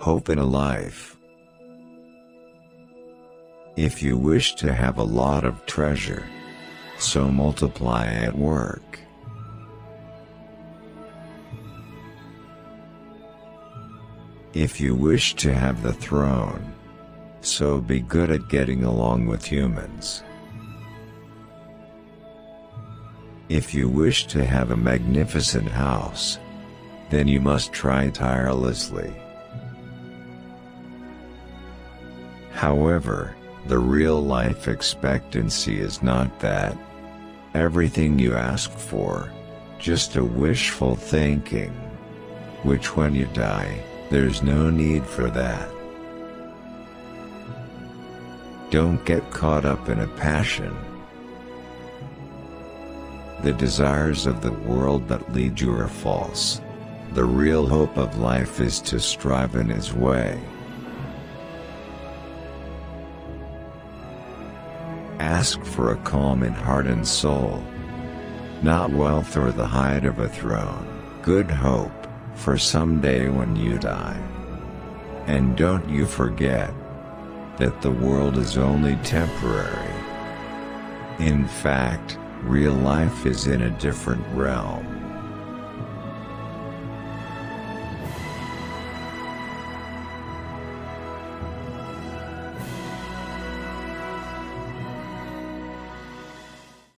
hope in a life. If you wish to have a lot of treasure, so multiply at work. If you wish to have the throne, so be good at getting along with humans. If you wish to have a magnificent house, then you must try tirelessly. However, the real life expectancy is not that. Everything you ask for, just a wishful thinking, which when you die, there's no need for that. Don't get caught up in a passion. The desires of the world that lead you are false. The real hope of life is to strive in His way. Ask for a calm in heart and soul, not wealth or the height of a throne, good hope for someday when you die. And don't you forget that the world is only temporary. In fact, real life is in a different realm.